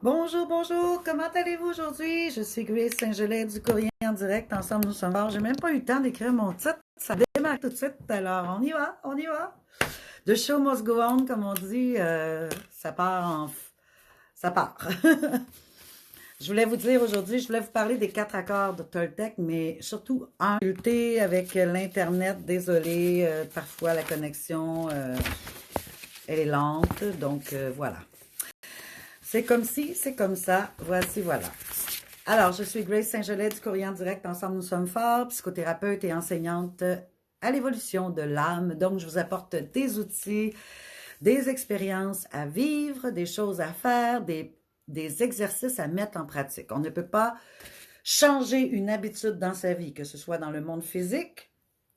Bonjour, bonjour, comment allez-vous aujourd'hui? Je suis Grace Saint-Gelais du Courrier en direct. Ensemble, nous sommes forts. J'ai même pas eu le temps d'écrire mon titre. Ça démarre tout de suite. Alors, on y va, on y va. The show must go on, comme on dit. Ça part ça part. Je voulais vous dire aujourd'hui, je voulais vous parler des quatre accords de Toltec, mais surtout en lutter avec l'Internet. Désolé, parfois la connexion, elle est lente. Donc, voilà. C'est comme si, c'est comme ça. Voici, voilà. Alors, je suis Grace Saint-Gelais du Courrier en direct. Ensemble, nous sommes forts, psychothérapeute et enseignante à l'évolution de l'âme. Donc, je vous apporte des outils, des expériences à vivre, des choses à faire, des exercices à mettre en pratique. On ne peut pas changer une habitude dans sa vie, que ce soit dans le monde physique,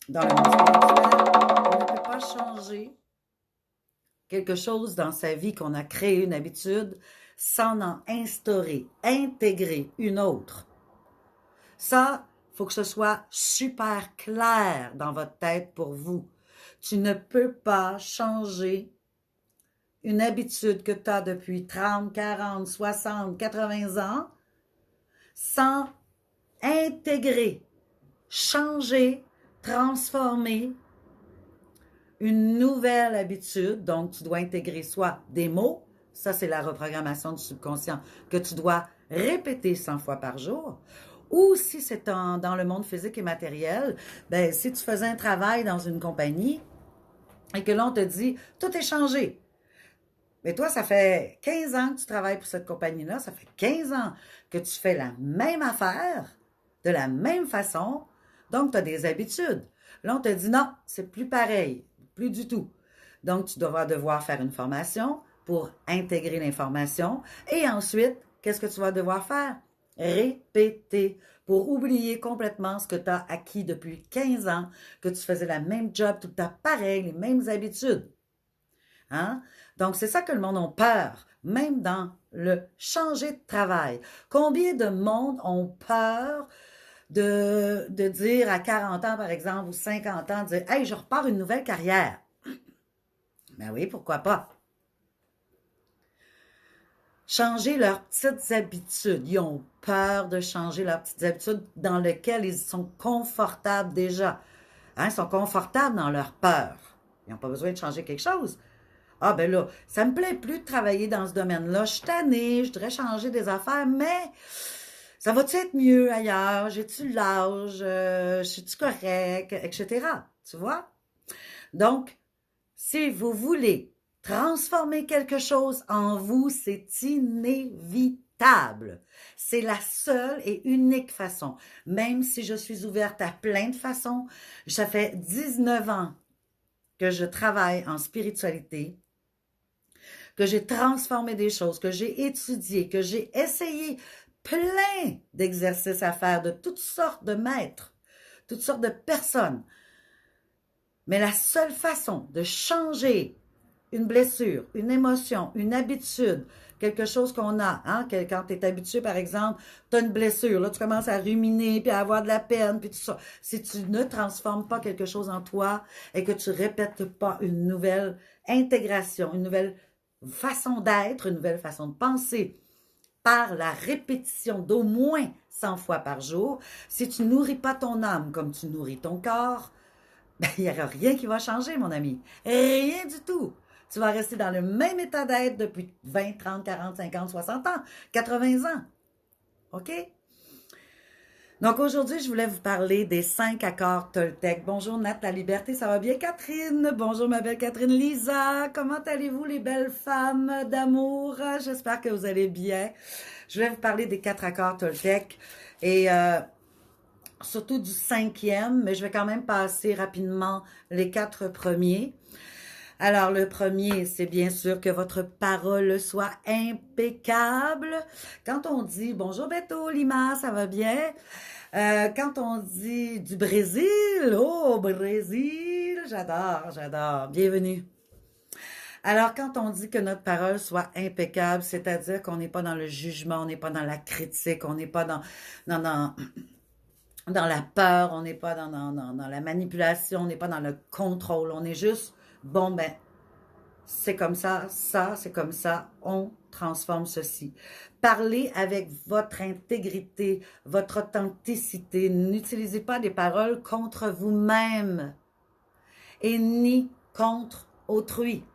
dans le monde spirituel. On ne peut pas changer quelque chose dans sa vie qu'on a créé une habitude sans en instaurer, intégrer une autre. Ça, il faut que ce soit super clair dans votre tête pour vous. Tu ne peux pas changer une habitude que tu as depuis 30, 40, 60, 80 ans sans intégrer, changer, transformer une nouvelle habitude. Donc, tu dois intégrer soit des mots, ça c'est la reprogrammation du subconscient, que tu dois répéter 100 fois par jour. Ou si c'est dans le monde physique et matériel, ben, si tu faisais un travail dans une compagnie et que l'on te dit, tout est changé. Mais toi, ça fait 15 ans que tu travailles pour cette compagnie-là, ça fait 15 ans que tu fais la même affaire, de la même façon, donc tu as des habitudes. Là, on te dit non, c'est plus pareil, plus du tout. Donc, tu vas devoir faire une formation pour intégrer l'information et ensuite, qu'est-ce que tu vas devoir faire? Répéter pour oublier complètement ce que tu as acquis depuis 15 ans, que tu faisais la même job tout le temps pareil, les mêmes habitudes. Hein? Donc, c'est ça que le monde a peur, même dans le changer de travail. Combien de monde ont peur de dire à 40 ans, par exemple, ou 50 ans, de dire, hey, je repars une nouvelle carrière. Ben oui, pourquoi pas? Changer leurs petites habitudes. Ils ont peur de changer leurs petites habitudes dans lesquelles ils sont confortables déjà. Hein? Ils sont confortables dans leur peur. Ils n'ont pas besoin de changer quelque chose. Ah ben là, ça me plaît plus de travailler dans ce domaine-là. Je suis tannée, je voudrais changer des affaires, mais ça va-tu être mieux ailleurs? J'ai-tu l'âge? Suis-tu correct? Etc. Tu vois? Donc, si vous voulez transformer quelque chose en vous, c'est inévitable. C'est la seule et unique façon. Même si je suis ouverte à plein de façons, ça fait 19 ans que je travaille en spiritualité, que j'ai transformé des choses, que j'ai étudié, que j'ai essayé plein d'exercices à faire de toutes sortes de maîtres, toutes sortes de personnes. Mais la seule façon de changer une blessure, une émotion, une habitude, quelque chose qu'on a, hein, quand tu es habitué, par exemple, tu as une blessure, là, tu commences à ruminer, puis à avoir de la peine, puis tout ça. Si tu ne transformes pas quelque chose en toi et que tu répètes pas une nouvelle intégration, une nouvelle façon d'être, une nouvelle façon de penser, par la répétition d'au moins 100 fois par jour, si tu nourris pas ton âme comme tu nourris ton corps, ben, il n'y aura rien qui va changer, mon ami. Rien du tout. Tu vas rester dans le même état d'être depuis 20, 30, 40, 50, 60 ans, 80 ans. OK? Donc aujourd'hui, je voulais vous parler des 5 accords Toltec. Bonjour Nat, la liberté, ça va bien Catherine? Bonjour ma belle Catherine Lisa. Comment allez-vous les belles femmes d'amour? J'espère que vous allez bien. Je voulais vous parler des 4 accords Toltec et surtout du 5e, mais je vais quand même passer rapidement les 4 premiers. Alors, le premier, c'est bien sûr que votre parole soit impeccable. Quand on dit bonjour Beto, Lima, ça va bien? Quand on dit du Brésil, oh Brésil, j'adore, j'adore. Bienvenue. Alors, quand on dit que notre parole soit impeccable, c'est-à-dire qu'on n'est pas dans le jugement, on n'est pas dans la critique, on n'est pas dans, dans, dans la peur, on n'est pas dans la manipulation, on n'est pas dans le contrôle, on est juste, bon ben, c'est comme ça, c'est comme ça, on transforme ceci. Parlez avec votre intégrité, votre authenticité. N'utilisez pas des paroles contre vous-même et ni contre autrui.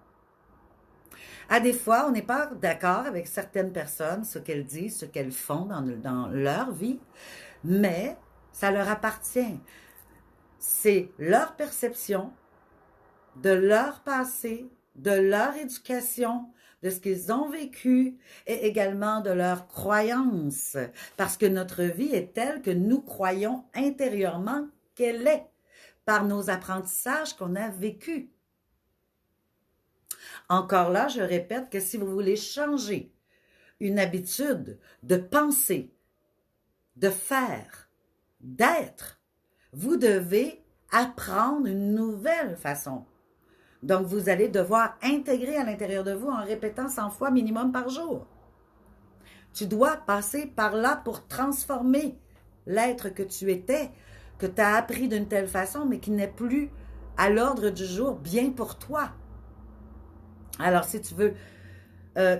À des fois, on n'est pas d'accord avec certaines personnes, ce qu'elles disent, ce qu'elles font dans leur vie, mais ça leur appartient. C'est leur perception de leur passé, de leur éducation, de ce qu'ils ont vécu et également de leurs croyances. Parce que notre vie est telle que nous croyons intérieurement qu'elle est par nos apprentissages qu'on a vécus. Encore là, je répète que si vous voulez changer une habitude de penser, de faire, d'être, vous devez apprendre une nouvelle façon. Donc, vous allez devoir intégrer à l'intérieur de vous en répétant 100 fois minimum par jour. Tu dois passer par là pour transformer l'être que tu étais, que tu as appris d'une telle façon, mais qui n'est plus à l'ordre du jour bien pour toi. Alors, si tu veux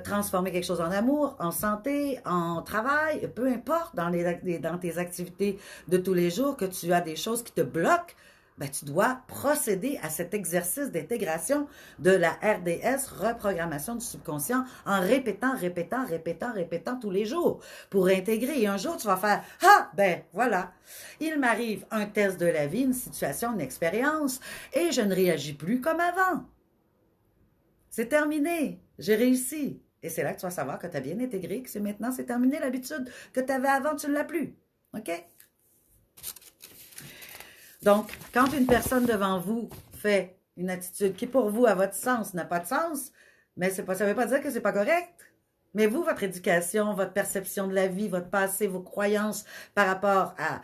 transformer quelque chose en amour, en santé, en travail, peu importe, dans tes activités de tous les jours, que tu as des choses qui te bloquent, ben, tu dois procéder à cet exercice d'intégration de la RDS, reprogrammation du subconscient, en répétant tous les jours pour intégrer. Et un jour, tu vas faire « Ah, ben voilà, il m'arrive un test de la vie, une situation, une expérience, et je ne réagis plus comme avant. C'est terminé, j'ai réussi. » Et c'est là que tu vas savoir que tu as bien intégré, que maintenant c'est terminé l'habitude que tu avais avant, tu ne l'as plus. OK? Donc, quand une personne devant vous fait une attitude qui, pour vous, à votre sens, n'a pas de sens, mais ça ne veut pas dire que c'est pas correct. Mais vous, votre éducation, votre perception de la vie, votre passé, vos croyances par rapport à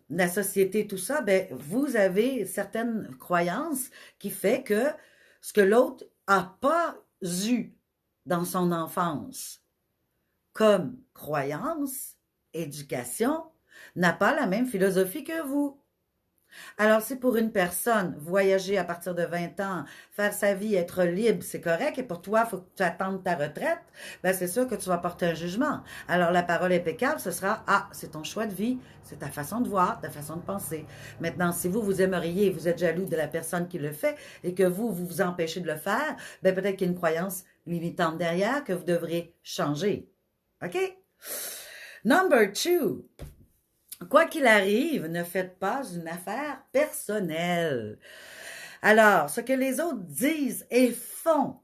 la société, tout ça, ben, vous avez certaines croyances qui fait que ce que l'autre n'a pas eu dans son enfance comme croyance, éducation, n'a pas la même philosophie que vous. Alors, si pour une personne, voyager à partir de 20 ans, faire sa vie, être libre, c'est correct, et pour toi, il faut que tu attendes ta retraite, ben c'est sûr que tu vas porter un jugement. Alors, la parole impeccable, ce sera « Ah, c'est ton choix de vie, c'est ta façon de voir, ta façon de penser. » Maintenant, si vous aimeriez, vous êtes jaloux de la personne qui le fait, et que vous vous empêchez de le faire, ben peut-être qu'il y a une croyance limitante derrière que vous devrez changer. OK? Number 2. Quoi qu'il arrive, ne faites pas une affaire personnelle. Alors, ce que les autres disent et font,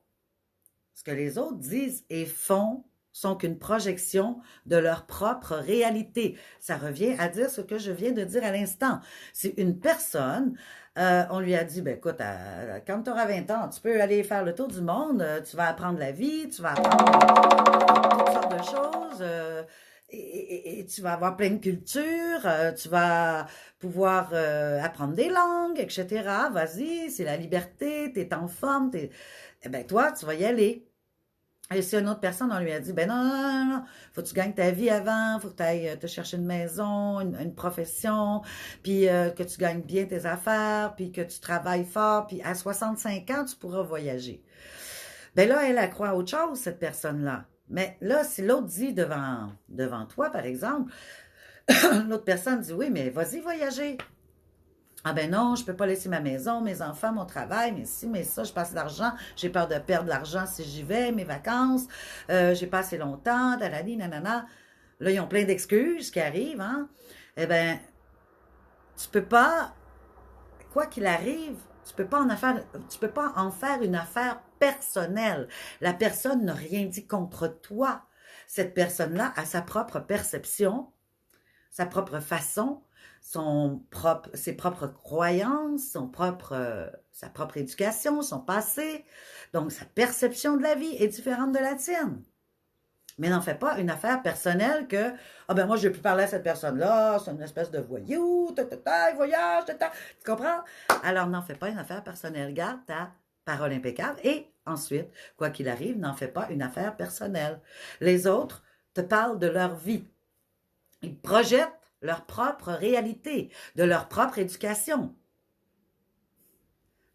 sont qu'une projection de leur propre réalité. Ça revient à dire ce que je viens de dire à l'instant. Si une personne, on lui a dit, ben écoute, quand tu auras 20 ans, tu peux aller faire le tour du monde, tu vas apprendre la vie, tu vas apprendre toutes sortes de choses, et tu vas avoir plein de cultures, tu vas pouvoir apprendre des langues, etc. Vas-y, c'est la liberté, t'es en forme, eh ben toi, tu vas y aller. Et si une autre personne, on lui a dit, ben non, faut que tu gagnes ta vie avant, faut que tu ailles te chercher une maison, une profession, puis que tu gagnes bien tes affaires, puis que tu travailles fort, puis à 65 ans, tu pourras voyager. Ben là, elle croit à autre chose, cette personne-là. Mais là, si l'autre dit devant toi, par exemple, l'autre personne dit, oui, mais vas-y voyager. Ah ben non, je peux pas laisser ma maison, mes enfants, mon travail, mais si, mais ça, je passe l'argent, j'ai peur de perdre l'argent si j'y vais, mes vacances, j'ai pas assez longtemps, talani, nanana. Là, ils ont plein d'excuses qui arrivent, hein. Eh ben, tu peux pas, quoi qu'il arrive, tu peux pas en faire une affaire personnelle. La personne n'a rien dit contre toi. Cette personne-là a sa propre perception, sa propre façon, ses propres croyances, sa propre éducation, son passé. Donc, sa perception de la vie est différente de la tienne. Mais n'en fais pas une affaire personnelle que « Ah ben moi, je ne vais plus parler à cette personne-là, c'est une espèce de voyou, il voyage, tu comprends? » Alors, n'en fais pas une affaire personnelle. Garde ta parole impeccable. Et ensuite, quoi qu'il arrive, n'en fais pas une affaire personnelle. Les autres te parlent de leur vie. Ils projettent leur propre réalité, de leur propre éducation.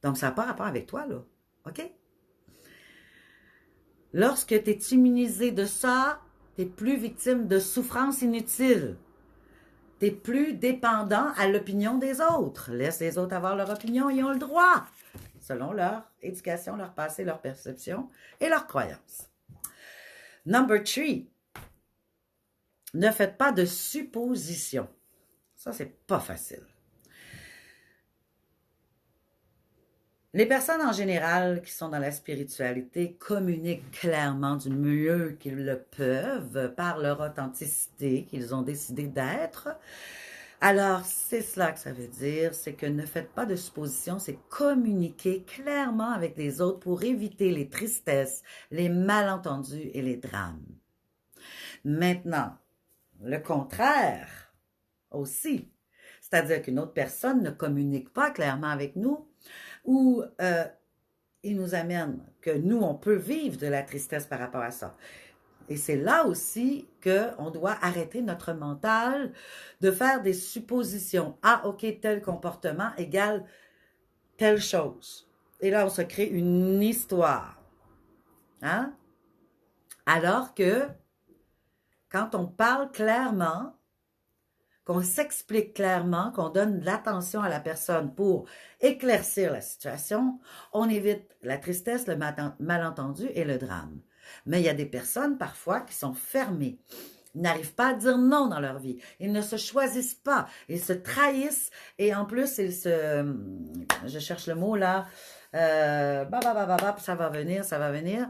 Donc, ça n'a pas rapport avec toi, là. OK? Lorsque tu es immunisé de ça, tu n'es plus victime de souffrances inutiles. Tu n'es plus dépendant à l'opinion des autres. Laisse les autres avoir leur opinion, ils ont le droit, selon leur éducation, leur passé, leur perception et leurs croyances. Number 3. Ne faites pas de suppositions. Ça, c'est pas facile. Les personnes en général qui sont dans la spiritualité communiquent clairement du mieux qu'ils le peuvent par leur authenticité qu'ils ont décidé d'être. Alors, c'est cela que ça veut dire, c'est que ne faites pas de suppositions, c'est communiquer clairement avec les autres pour éviter les tristesses, les malentendus et les drames. Maintenant, le contraire aussi, c'est-à-dire qu'une autre personne ne communique pas clairement avec nous, ou il nous amène que nous, on peut vivre de la tristesse par rapport à ça. Et c'est là aussi qu'on doit arrêter notre mental de faire des suppositions. Ah, ok, tel comportement égale telle chose. Et là, on se crée une histoire. Hein? Alors que quand on parle clairement, qu'on s'explique clairement, qu'on donne de l'attention à la personne pour éclaircir la situation, on évite la tristesse, le malentendu et le drame. Mais il y a des personnes parfois qui sont fermées. Ils n'arrivent pas à dire non dans leur vie. Ils ne se choisissent pas. Ils se trahissent et en plus, ils se... Je cherche le mot là. Ça va venir, ça va venir.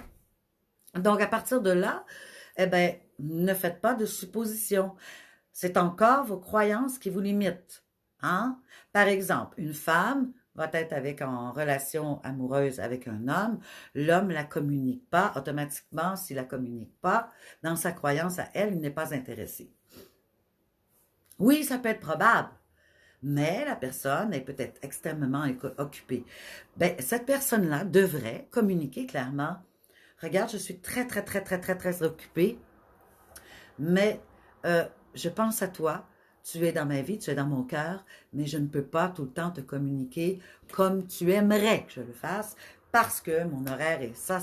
Donc, à partir de là, eh bien, ne faites pas de suppositions. C'est encore vos croyances qui vous limitent. Hein? Par exemple, une femme va être en relation amoureuse avec un homme, l'homme ne la communique pas, automatiquement, s'il ne la communique pas, dans sa croyance à elle, il n'est pas intéressé. Oui, ça peut être probable, mais la personne est peut-être extrêmement occupée. Ben, cette personne-là devrait communiquer clairement. Regarde, je suis très, très, très, très, très, très occupée, mais je pense à toi, tu es dans ma vie, tu es dans mon cœur, mais je ne peux pas tout le temps te communiquer comme tu aimerais que je le fasse parce que mon horaire est ça,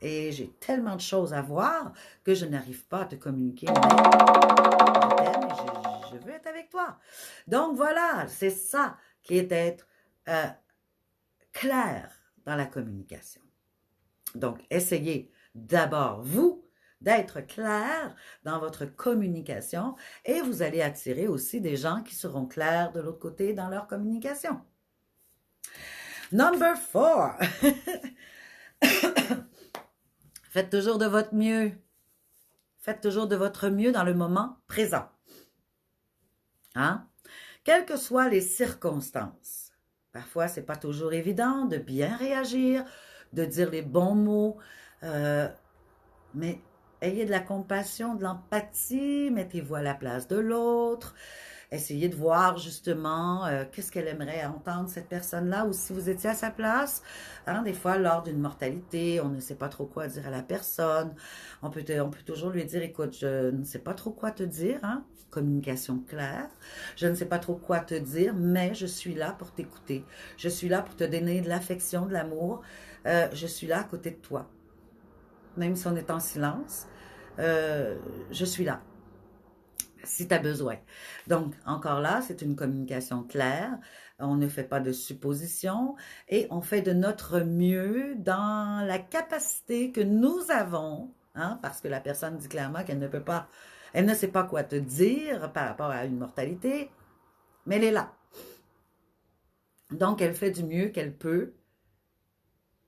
et j'ai tellement de choses à voir que je n'arrive pas à te communiquer. Mais je t'aime et je veux être avec toi. Donc voilà, c'est ça qui est d'être clair dans la communication. Donc, essayez d'abord, vous, d'être clair dans votre communication et vous allez attirer aussi des gens qui seront clairs de l'autre côté dans leur communication. Number 4. Faites toujours de votre mieux. Faites toujours de votre mieux dans le moment présent. Hein? Quelles que soient les circonstances. Parfois, c'est pas toujours évident de bien réagir, de dire les bons mots, mais ayez de la compassion, de l'empathie, mettez-vous à la place de l'autre, essayez de voir justement qu'est-ce qu'elle aimerait entendre cette personne-là, ou si vous étiez à sa place. Hein, des fois, lors d'une mortalité, on ne sait pas trop quoi dire à la personne. On peut toujours lui dire, écoute, je ne sais pas trop quoi te dire, hein? Communication claire. Je ne sais pas trop quoi te dire, mais je suis là pour t'écouter. Je suis là pour te donner de l'affection, de l'amour. Je suis là à côté de toi. Même si on est en silence, je suis là, si tu as besoin. Donc, encore là, c'est une communication claire. On ne fait pas de suppositions et on fait de notre mieux dans la capacité que nous avons, hein, parce que la personne dit clairement qu'elle ne peut pas, elle ne sait pas quoi te dire par rapport à une mortalité, mais elle est là. Donc, elle fait du mieux qu'elle peut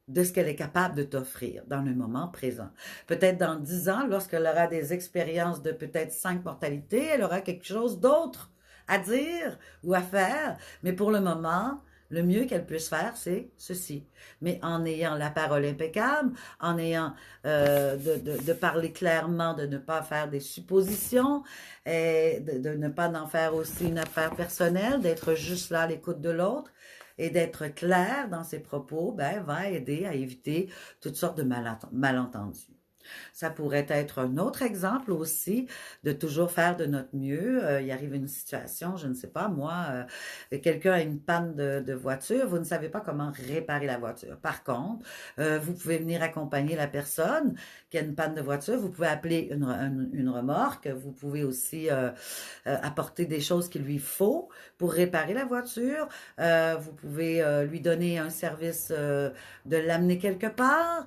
de ce qu'elle est capable de t'offrir dans le moment présent. Peut-être dans 10 ans, lorsqu'elle aura des expériences de peut-être 5 mortalités, elle aura quelque chose d'autre à dire ou à faire. Mais pour le moment, le mieux qu'elle puisse faire, c'est ceci. Mais en ayant la parole impeccable, en ayant de parler clairement, de ne pas faire des suppositions, et de ne pas en faire aussi une affaire personnelle, d'être juste là à l'écoute de l'autre, et d'être clair dans ses propos, ben, va aider à éviter toutes sortes de malentendus. Ça pourrait être un autre exemple aussi de toujours faire de notre mieux. Il arrive une situation, je ne sais pas, moi, quelqu'un a une panne de voiture, vous ne savez pas comment réparer la voiture. Par contre, vous pouvez venir accompagner la personne qui a une panne de voiture, vous pouvez appeler une remorque, vous pouvez aussi apporter des choses qu'il lui faut pour réparer la voiture, vous pouvez lui donner un service de l'amener quelque part.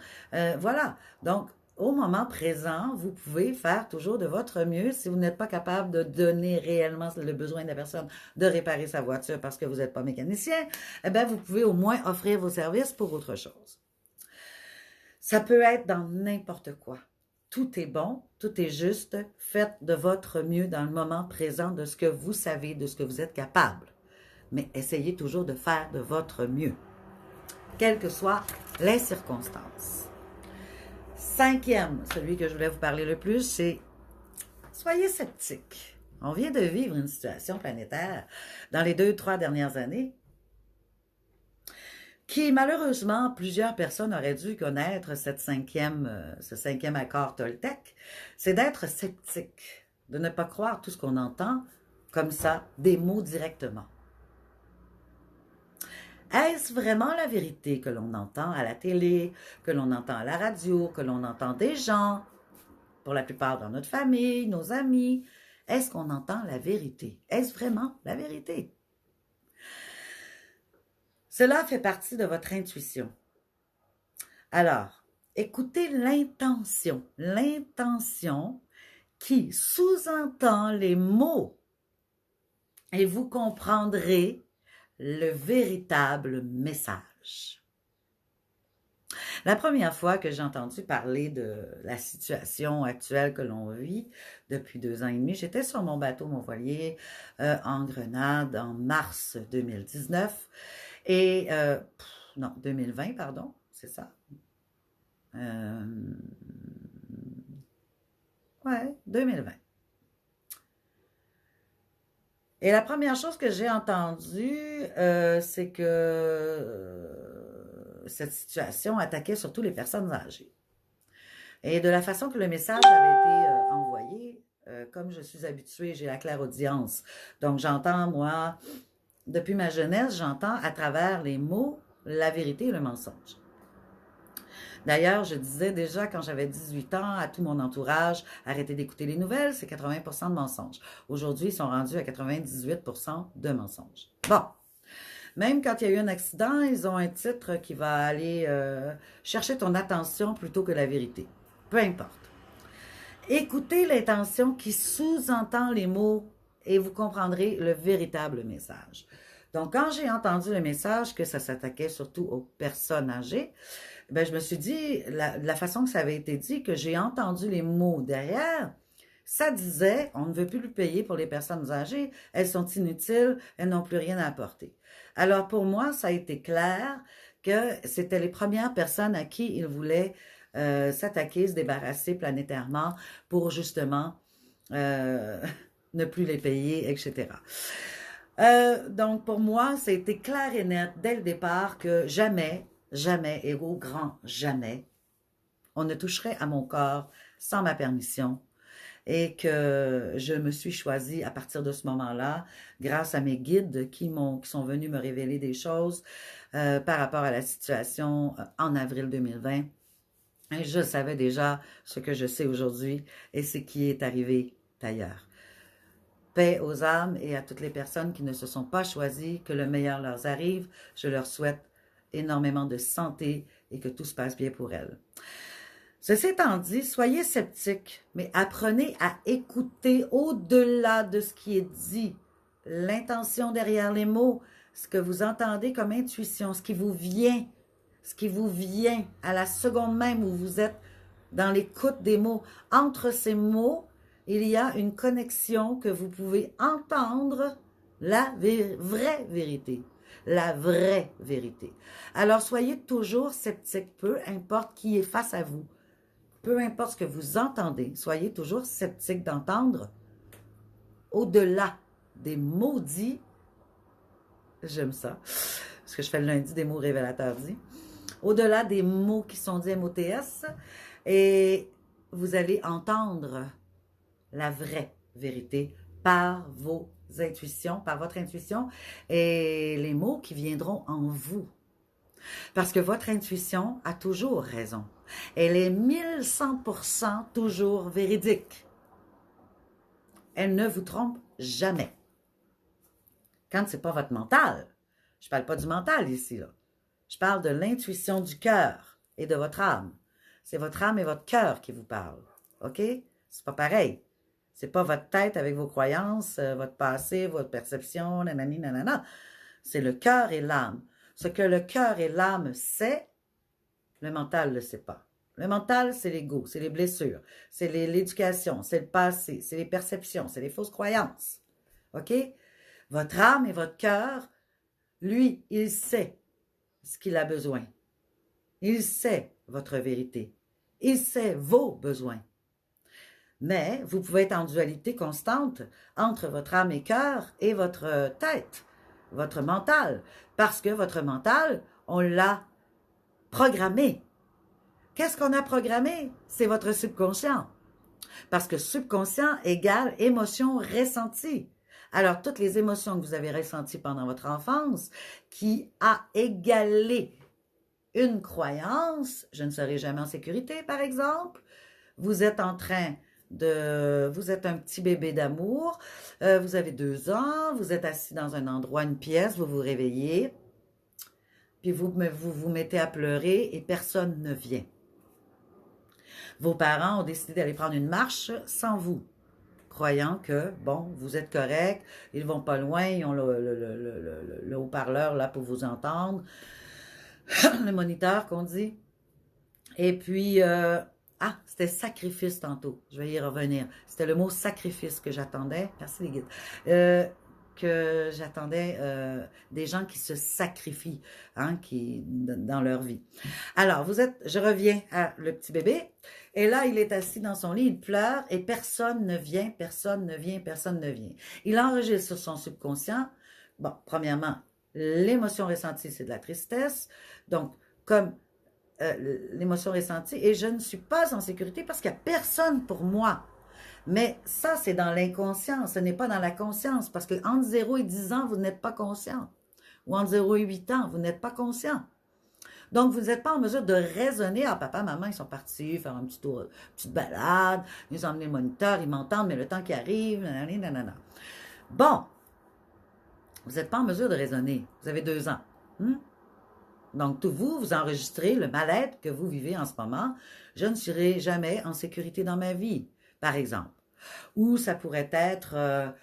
Voilà. Donc, au moment présent, vous pouvez faire toujours de votre mieux si vous n'êtes pas capable de donner réellement le besoin de la personne de réparer sa voiture parce que vous n'êtes pas mécanicien. Eh bien, vous pouvez au moins offrir vos services pour autre chose. Ça peut être dans n'importe quoi. Tout est bon, tout est juste. Faites de votre mieux dans le moment présent de ce que vous savez, de ce que vous êtes capable. Mais essayez toujours de faire de votre mieux, quelles que soient les circonstances. Cinquième, celui que je voulais vous parler le plus, c'est soyez sceptiques. On vient de vivre une situation planétaire dans les 2-3 dernières années qui, malheureusement, plusieurs personnes auraient dû connaître ce cinquième accord Toltec, c'est d'être sceptique, de ne pas croire tout ce qu'on entend comme ça, des mots directement. Est-ce vraiment la vérité que l'on entend à la télé, que l'on entend à la radio, que l'on entend des gens, pour la plupart dans notre famille, nos amis? Est-ce qu'on entend la vérité? Est-ce vraiment la vérité? Cela fait partie de votre intuition. Alors, écoutez l'intention qui sous-entend les mots et vous comprendrez le véritable message. La première fois que j'ai entendu parler de la situation actuelle que l'on vit depuis 2 ans et demi, j'étais sur mon bateau, mon voilier, en Grenade en mars 2019 et, non, 2020, pardon, c'est ça. Ouais, 2020. Et la première chose que j'ai entendue, c'est que cette situation attaquait surtout les personnes âgées. Et de la façon que le message avait été envoyé, comme je suis habituée, j'ai la clairaudience. Donc j'entends, moi, depuis ma jeunesse, j'entends à travers les mots la vérité et le mensonge. D'ailleurs, je disais déjà quand j'avais 18 ans à tout mon entourage, arrêtez d'écouter les nouvelles, c'est 80% de mensonges. Aujourd'hui, ils sont rendus à 98% de mensonges. Bon, même quand il y a eu un accident, ils ont un titre qui va aller chercher ton attention plutôt que la vérité. Peu importe. Écoutez l'intention qui sous-entend les mots et vous comprendrez le véritable message. Donc, quand j'ai entendu le message que ça s'attaquait surtout aux personnes âgées, ben, je me suis dit, la façon que ça avait été dit, que j'ai entendu les mots derrière, ça disait, on ne veut plus le payer pour les personnes âgées, elles sont inutiles, elles n'ont plus rien à apporter. Alors pour moi, ça a été clair que c'était les premières personnes à qui ils voulaient s'attaquer, se débarrasser planétairement pour justement ne plus les payer, etc. Donc pour moi, ça a été clair et net dès le départ que jamais, jamais et au grand jamais, on ne toucherait à mon corps sans ma permission et que je me suis choisie à partir de ce moment-là, grâce à mes guides qui sont venus me révéler des choses par rapport à la situation en avril 2020. Et je savais déjà ce que je sais aujourd'hui et ce qui est arrivé d'ailleurs. Paix aux âmes et à toutes les personnes qui ne se sont pas choisies, que le meilleur leur arrive. Je leur souhaite énormément de santé et que tout se passe bien pour elles. Ceci étant dit, soyez sceptiques, mais apprenez à écouter au-delà de ce qui est dit, l'intention derrière les mots, ce que vous entendez comme intuition, ce qui vous vient à la seconde même où vous êtes dans l'écoute des mots. Entre ces mots, il y a une connexion que vous pouvez entendre la vraie vérité. La vraie vérité. Alors, soyez toujours sceptiques, peu importe qui est face à vous. Peu importe ce que vous entendez, soyez toujours sceptiques d'entendre au-delà des maudits, j'aime ça, parce que je fais le lundi des mots révélateurs dits, au-delà des mots qui sont dits MOTS, et vous allez entendre la vraie vérité par vos intuitions, par votre intuition et les mots qui viendront en vous. Parce que votre intuition a toujours raison. Elle est 1100% toujours véridique. Elle ne vous trompe jamais. Quand c'est pas votre mental, je parle pas du mental ici, là. Je parle de l'intuition du cœur et de votre âme. C'est votre âme et votre cœur qui vous parlent. OK? C'est pas pareil. C'est pas votre tête avec vos croyances, votre passé, votre perception, nanani, nanana. C'est le cœur et l'âme. Ce que le cœur et l'âme sait, le mental ne le sait pas. Le mental, c'est l'ego, c'est les blessures, c'est l'éducation, c'est le passé, c'est les perceptions, c'est les fausses croyances. OK? Votre âme et votre cœur, lui, il sait ce qu'il a besoin. Il sait votre vérité. Il sait vos besoins. Mais vous pouvez être en dualité constante entre votre âme et cœur et votre tête, votre mental, parce que votre mental, on l'a programmé. Qu'est-ce qu'on a programmé? C'est votre subconscient. Parce que subconscient égale émotion ressentie. Alors, toutes les émotions que vous avez ressenties pendant votre enfance, qui a égalé une croyance, je ne serai jamais en sécurité, par exemple, vous êtes en train vous êtes un petit bébé d'amour, vous avez 2 ans, vous êtes assis dans un endroit, une pièce, vous vous réveillez, puis vous vous mettez à pleurer et personne ne vient. Vos parents ont décidé d'aller prendre une marche sans vous, croyant que, bon, vous êtes correct, ils vont pas loin, ils ont le haut-parleur là pour vous entendre, le moniteur qu'on dit. Et puis, c'était sacrifice tantôt, je vais y revenir. C'était le mot sacrifice que j'attendais, merci les guides, que j'attendais des gens qui se sacrifient dans leur vie. Alors, je reviens à le petit bébé, et là, il est assis dans son lit, il pleure, et personne ne vient, personne ne vient, personne ne vient. Il enregistre sur son subconscient, bon, premièrement, l'émotion ressentie, c'est de la tristesse, donc, comme l'émotion ressentie, et je ne suis pas en sécurité parce qu'il n'y a personne pour moi. Mais ça, c'est dans l'inconscient, ce n'est pas dans la conscience, parce que entre 0 et 10 ans, vous n'êtes pas conscient. Ou entre 0 et 8 ans, vous n'êtes pas conscient. Donc, vous n'êtes pas en mesure de raisonner. Ah, papa, maman, ils sont partis faire un petit tour, une petite balade, ils ont emmené le moniteur, ils m'entendent, mais le temps qui arrive, nanana, nanana. Bon, vous n'êtes pas en mesure de raisonner. Vous avez 2 ans. Donc, vous enregistrez le mal-être que vous vivez en ce moment. Je ne serai jamais en sécurité dans ma vie, par exemple. Ou ça pourrait être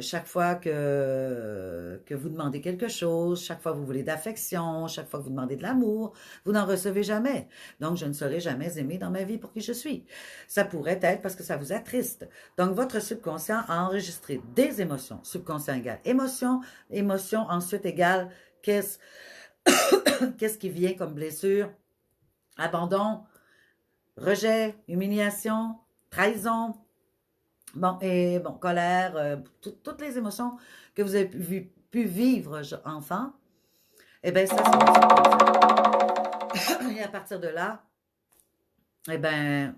chaque fois que vous demandez quelque chose, chaque fois que vous voulez d'affection, chaque fois que vous demandez de l'amour, vous n'en recevez jamais. Donc, je ne serai jamais aimé dans ma vie pour qui je suis. Ça pourrait être parce que ça vous attriste. Donc, votre subconscient a enregistré des émotions. Subconscient égale émotion, émotion ensuite égale qu'est-ce qui vient comme blessure, abandon, rejet, humiliation, trahison, colère, toutes les émotions que vous avez pu vivre enfant, eh bien, ça, c'est et à partir de là, eh bien,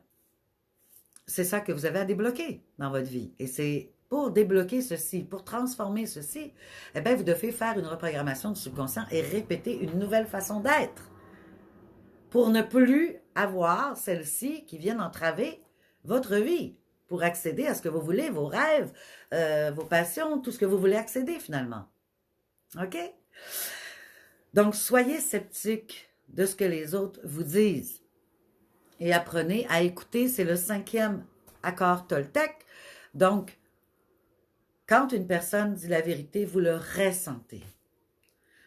c'est ça que vous avez à débloquer dans votre vie. Et c'est pour débloquer ceci, pour transformer ceci, eh bien, vous devez faire une reprogrammation du subconscient et répéter une nouvelle façon d'être pour ne plus avoir celles-ci qui viennent entraver votre vie, pour accéder à ce que vous voulez, vos rêves, vos passions, tout ce que vous voulez accéder finalement. OK? Donc, soyez sceptiques de ce que les autres vous disent et apprenez à écouter. C'est le 5e accord Toltec. Donc, quand une personne dit la vérité, vous le ressentez.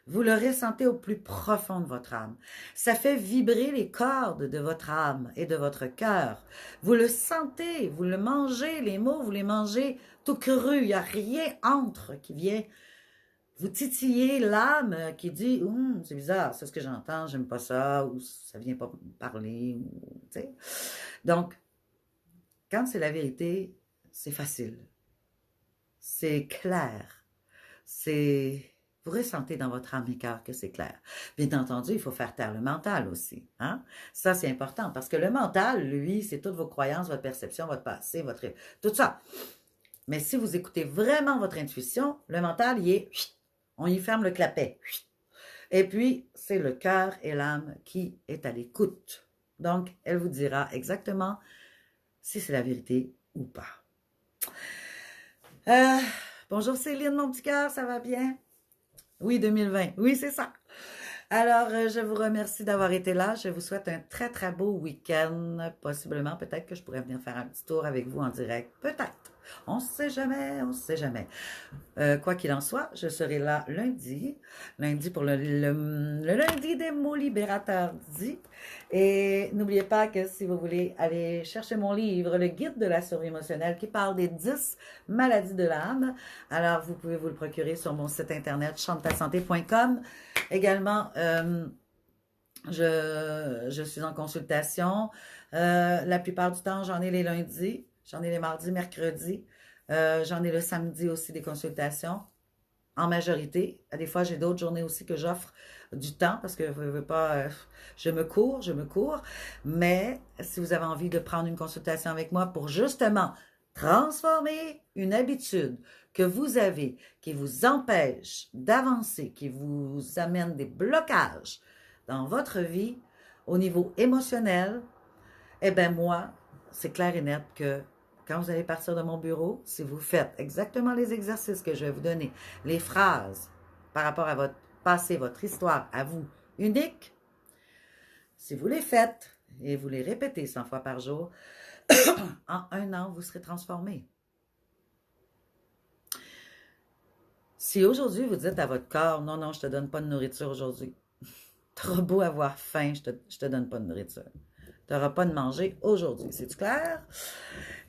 Vous le ressentez au plus profond de votre âme. Ça fait vibrer les cordes de votre âme et de votre cœur. Vous le sentez, vous le mangez, les mots, vous les mangez tout cru. Il n'y a rien entre qui vient vous titiller l'âme qui dit « c'est bizarre, c'est ce que j'entends, j'aime pas ça » ou « ça vient pas me parler » tu sais. Donc, quand c'est la vérité, c'est facile. C'est clair. C'est Vous ressentez dans votre âme et cœur que c'est clair. Bien entendu, il faut faire taire le mental aussi. Hein? Ça, c'est important parce que le mental, lui, c'est toutes vos croyances, votre perception, votre passé, tout ça. Mais si vous écoutez vraiment votre intuition, le mental, on y ferme le clapet. Et puis, c'est le cœur et l'âme qui est à l'écoute. Donc, elle vous dira exactement si c'est la vérité ou pas. Bonjour Céline, mon petit cœur, ça va bien? Oui, 2020. Oui, c'est ça. Alors, je vous remercie d'avoir été là. Je vous souhaite un très, très beau week-end. Possiblement, peut-être que je pourrais venir faire un petit tour avec vous en direct. Peut-être. On ne sait jamais, on ne sait jamais. Quoi qu'il en soit, je serai là lundi pour le lundi des mots libérateurs dit. Et n'oubliez pas que si vous voulez aller chercher mon livre, le guide de la survie émotionnelle qui parle des 10 maladies de l'âme, alors vous pouvez vous le procurer sur mon site internet chantetassanté.com. Également, je suis en consultation. La plupart du temps, j'en ai les lundis, j'en ai les mardis, mercredis. J'en ai le samedi aussi des consultations, en majorité. Des fois, j'ai d'autres journées aussi que j'offre du temps parce que je veux pas, je me cours. Mais si vous avez envie de prendre une consultation avec moi pour justement transformer une habitude que vous avez qui vous empêche d'avancer, qui vous amène des blocages dans votre vie au niveau émotionnel, eh bien moi, c'est clair et net que quand vous allez partir de mon bureau, si vous faites exactement les exercices que je vais vous donner, les phrases par rapport à votre passé, votre histoire à vous unique, si vous les faites et vous les répétez 100 fois par jour, en 1 an, vous serez transformé. Si aujourd'hui vous dites à votre corps, non, non, je ne te donne pas de nourriture aujourd'hui, trop beau avoir faim, je te donne pas de nourriture. Tu n'auras pas de manger aujourd'hui. C'est-tu clair?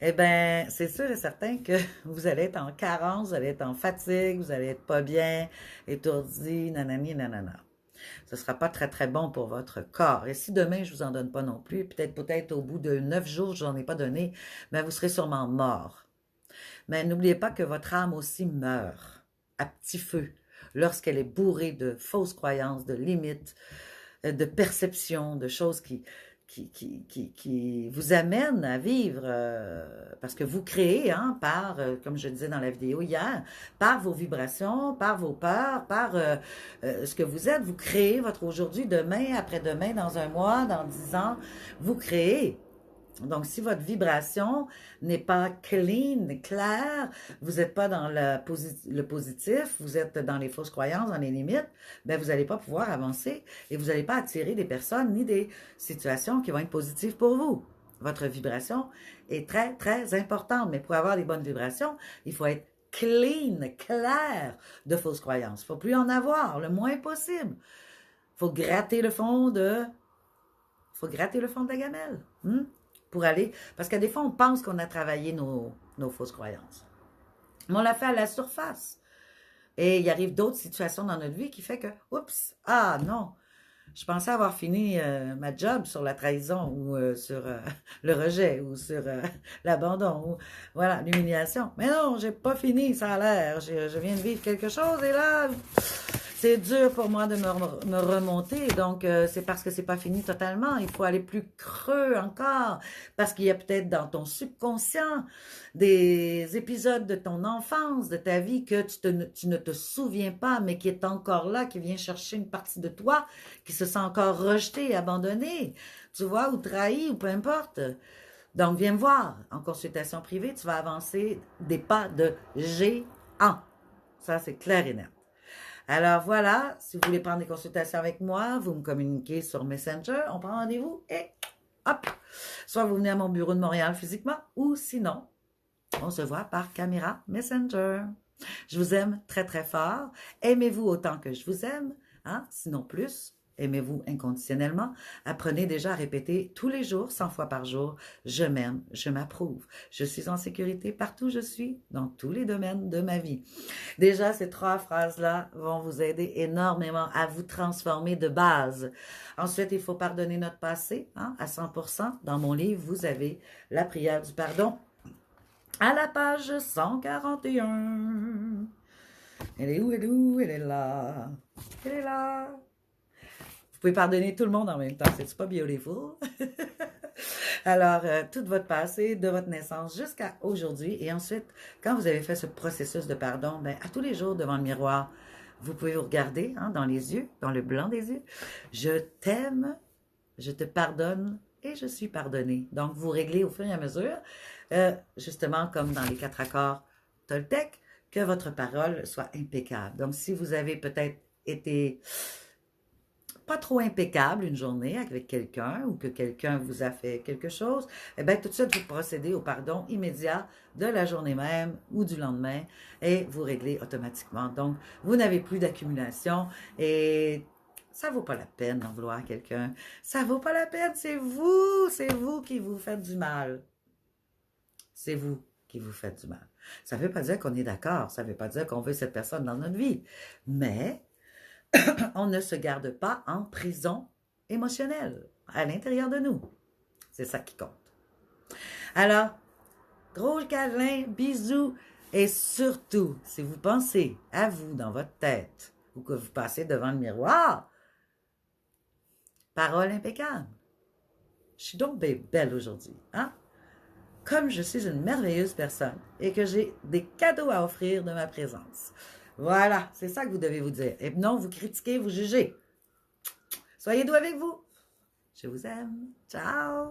Eh bien, c'est sûr et certain que vous allez être en carence, vous allez être en fatigue, vous allez être pas bien, étourdi, nanani, nanana. Ce ne sera pas très, très bon pour votre corps. Et si demain, je ne vous en donne pas non plus, peut-être au bout de 9 jours, je n'en ai pas donné, bien, vous serez sûrement mort. Mais n'oubliez pas que votre âme aussi meurt à petit feu lorsqu'elle est bourrée de fausses croyances, de limites, de perceptions, de choses qui vous amènent à vivre, parce que vous créez, hein, par, comme je disais dans la vidéo hier, par vos vibrations, par vos peurs, par ce que vous êtes, vous créez votre aujourd'hui, demain, après-demain, dans 1 mois, dans 10 ans, vous créez. Donc, si votre vibration n'est pas clean, claire, vous n'êtes pas dans le positif, vous êtes dans les fausses croyances, dans les limites, ben vous n'allez pas pouvoir avancer et vous n'allez pas attirer des personnes ni des situations qui vont être positives pour vous. Votre vibration est très, très importante, mais pour avoir des bonnes vibrations, il faut être clean, clair de fausses croyances. Il ne faut plus en avoir, le moins possible. Il faut gratter le fond de la gamelle. Pour aller, parce que des fois, on pense qu'on a travaillé nos fausses croyances. Mais on l'a fait à la surface. Et il arrive d'autres situations dans notre vie qui fait que, oups, ah non, je pensais avoir fini ma job sur la trahison ou sur le rejet ou sur l'abandon ou voilà, l'humiliation. Mais non, j'ai pas fini, ça a l'air. Je viens de vivre quelque chose et là, c'est dur pour moi de me remonter, donc c'est parce que c'est pas fini totalement. Il faut aller plus creux encore, parce qu'il y a peut-être dans ton subconscient des épisodes de ton enfance, de ta vie, que tu ne te souviens pas, mais qui est encore là, qui vient chercher une partie de toi, qui se sent encore rejetée, abandonnée, tu vois, ou trahie, ou peu importe. Donc, viens me voir en consultation privée, tu vas avancer des pas de géant. Ça, c'est clair et net. Alors voilà, si vous voulez prendre des consultations avec moi, vous me communiquez sur Messenger, on prend rendez-vous et hop! Soit vous venez à mon bureau de Montréal physiquement ou sinon, on se voit par caméra Messenger. Je vous aime très très fort. Aimez-vous autant que je vous aime, hein? Sinon plus. Aimez-vous inconditionnellement. Apprenez déjà à répéter tous les jours, 100 fois par jour, je m'aime, je m'approuve. Je suis en sécurité partout où je suis, dans tous les domaines de ma vie. Déjà, ces 3 phrases-là vont vous aider énormément à vous transformer de base. Ensuite, il faut pardonner notre passé, hein, à 100%. Dans mon livre, vous avez la prière du pardon à la page 141. Elle est où? Elle est où? Elle est là. Elle est là. Vous pouvez pardonner tout le monde en même temps. C'est pas beautiful? Alors, tout votre passé, de votre naissance jusqu'à aujourd'hui. Et ensuite, quand vous avez fait ce processus de pardon, ben, à tous les jours devant le miroir, vous pouvez vous regarder hein, dans les yeux, dans le blanc des yeux. Je t'aime, je te pardonne et je suis pardonné. Donc, vous réglez au fur et à mesure, justement comme dans les 4 accords Toltec, que votre parole soit impeccable. Donc, si vous avez peut-être été pas trop impeccable une journée avec quelqu'un ou que quelqu'un vous a fait quelque chose, eh bien, tout de suite, vous procédez au pardon immédiat de la journée même ou du lendemain et vous réglez automatiquement. Donc, vous n'avez plus d'accumulation et ça vaut pas la peine d'en vouloir à quelqu'un. Ça vaut pas la peine, c'est vous qui vous faites du mal. C'est vous qui vous faites du mal. Ça ne veut pas dire qu'on est d'accord, ça ne veut pas dire qu'on veut cette personne dans notre vie, mais on ne se garde pas en prison émotionnelle à l'intérieur de nous. C'est ça qui compte. Alors, gros câlin, bisous, et surtout, si vous pensez à vous dans votre tête ou que vous passez devant le miroir, parole impeccable. Je suis donc belle aujourd'hui, hein? Comme je suis une merveilleuse personne et que j'ai des cadeaux à offrir de ma présence. Voilà, c'est ça que vous devez vous dire. Et non, vous critiquez, vous jugez. Soyez doux avec vous. Je vous aime. Ciao!